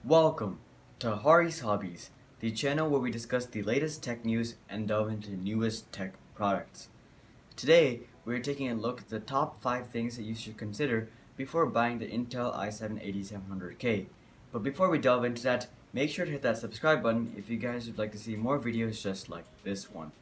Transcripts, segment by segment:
Welcome to Hari's Hobbies, the channel where we discuss the latest tech news and delve into the newest tech products. Today, we're taking a look at the top 5 things that you should consider before buying the Intel i7-8700K. But before we delve into that, make sure to hit that subscribe button if you guys would like to see more videos just like this one.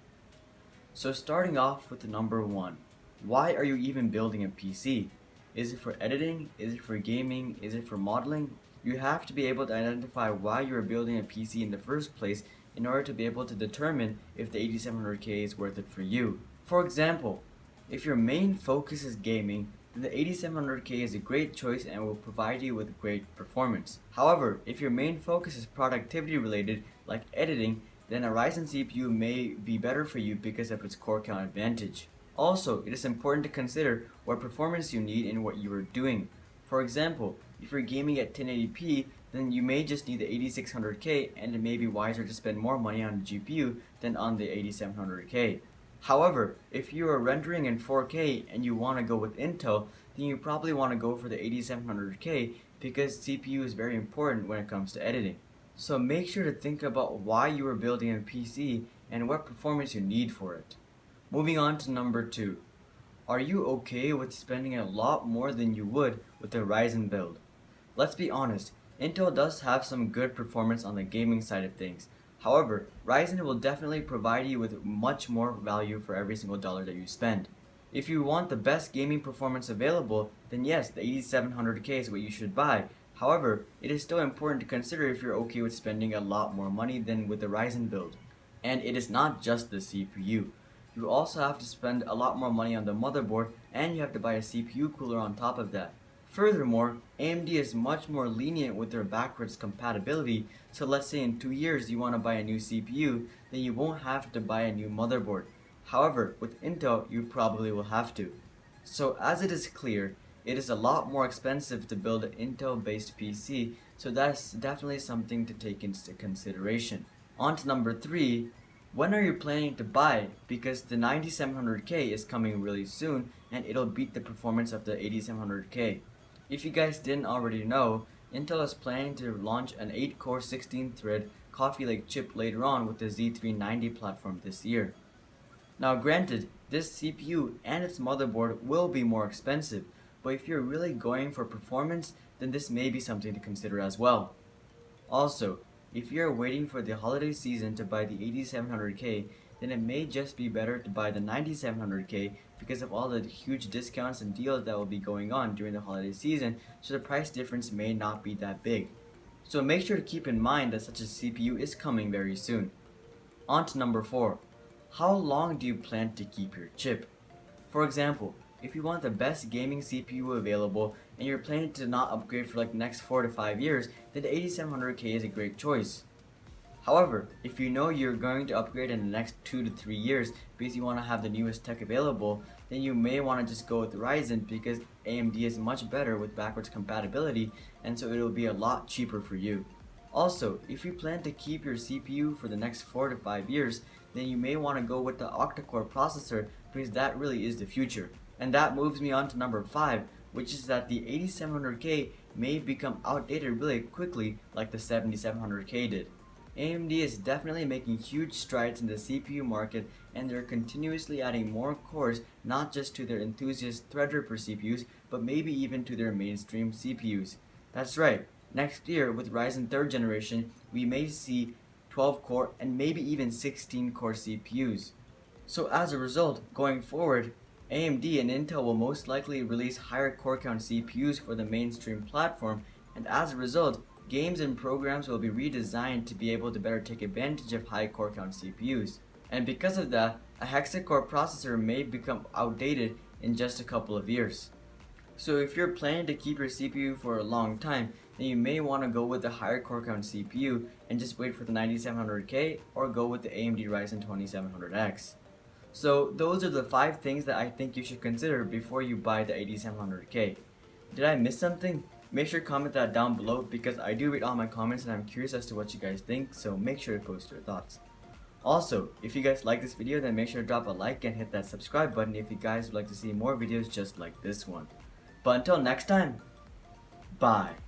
So starting off with the number 1, why are you even building a PC? Is it for editing? Is it for gaming? Is it for modeling? You have to be able to identify why you are building a PC in the first place in order to be able to determine if the 8700K is worth it for you. For example, if your main focus is gaming, then the 8700K is a great choice and will provide you with great performance. However, if your main focus is productivity related, like editing, then a Ryzen CPU may be better for you because of its core count advantage. Also, it is important to consider what performance you need in what you are doing. For example, if you're gaming at 1080p, then you may just need the 8600K and it may be wiser to spend more money on the GPU than on the 8700K. However, if you are rendering in 4K and you want to go with Intel, then you probably want to go for the 8700K because CPU is very important when it comes to editing. So make sure to think about why you are building a PC and what performance you need for it. Moving on to number 2. Are you okay with spending a lot more than you would with a Ryzen build? Let's be honest, Intel does have some good performance on the gaming side of things. However, Ryzen will definitely provide you with much more value for every single dollar that you spend. If you want the best gaming performance available, then yes, the 8700K is what you should buy. However, it is still important to consider if you're okay with spending a lot more money than with the Ryzen build. And it is not just the CPU. You also have to spend a lot more money on the motherboard and you have to buy a CPU cooler on top of that. Furthermore, AMD is much more lenient with their backwards compatibility, so let's say in 2 years you want to buy a new CPU, then you won't have to buy a new motherboard. However, with Intel, you probably will have to. So as it is clear, it is a lot more expensive to build an Intel-based PC, so that's definitely something to take into consideration. On to number 3. When are you planning to buy? Because the 9700K is coming really soon and it'll beat the performance of the 8700K. If you guys didn't already know, Intel is planning to launch an 8-core 16-thread Coffee Lake chip later on with the Z390 platform this year. Now granted, this CPU and its motherboard will be more expensive, but if you're really going for performance, then this may be something to consider as well. Also, if you're waiting for the holiday season to buy the 8700K, then it may just be better to buy the 9700K because of all the huge discounts and deals that will be going on during the holiday season, so the price difference may not be that big. So make sure to keep in mind that such a CPU is coming very soon. On to number 4. How long do you plan to keep your chip? For example, if you want the best gaming CPU available and you're planning to not upgrade for like the next 4 to 5 years, then the 8700K is a great choice. However, if you know you're going to upgrade in the next 2 to 3 years because you want to have the newest tech available, then you may want to just go with Ryzen because AMD is much better with backwards compatibility and so it will be a lot cheaper for you. Also, if you plan to keep your CPU for the next 4 to 5 years, then you may want to go with the octa-core processor because that really is the future. And that moves me on to number 5, which is that the 8700K may become outdated really quickly like the 7700K did. AMD is definitely making huge strides in the CPU market and they're continuously adding more cores not just to their enthusiast Threadripper CPUs but maybe even to their mainstream CPUs. That's right, next year with Ryzen 3rd generation we may see 12 core and maybe even 16 core CPUs. So as a result, going forward, AMD and Intel will most likely release higher core count CPUs for the mainstream platform, and as a result, games and programs will be redesigned to be able to better take advantage of high core count CPUs. And because of that, a hexa-core processor may become outdated in just a couple of years. So if you're planning to keep your CPU for a long time, then you may want to go with the higher core count CPU and just wait for the 9700K or go with the AMD Ryzen 2700X. So those are the 5 things that I think you should consider before you buy the 8700K. Did I miss something? Make sure to comment that down below because I do read all my comments and I'm curious as to what you guys think, so make sure to post your thoughts. Also, if you guys like this video, then make sure to drop a like and hit that subscribe button if you guys would like to see more videos just like this one. But until next time, bye.